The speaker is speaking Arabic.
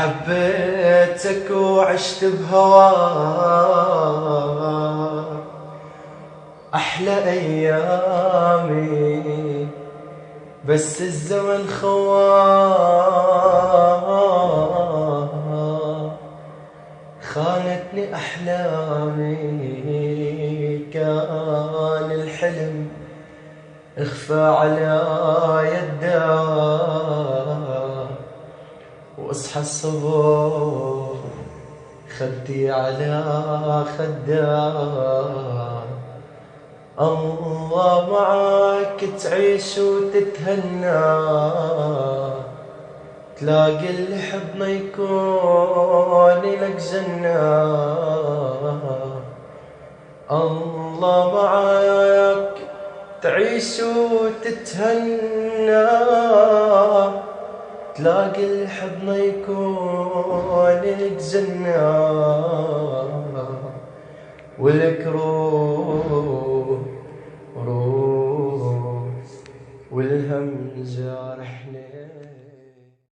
حبيتك وعشت بهواك أحلى أيامي، بس الزمن خانتني أحلامي. كان الحلم اخفى على يدك، واصحى الصبح خدي على خدك. الله معاك تعيش وتتهنى، تلاقي اللي حبنا يكون لك جنة. الله معاك تعيش وتتهنى، تلاقي اللي حبنا يكون لك جنة. ولك روح والهم جارحني.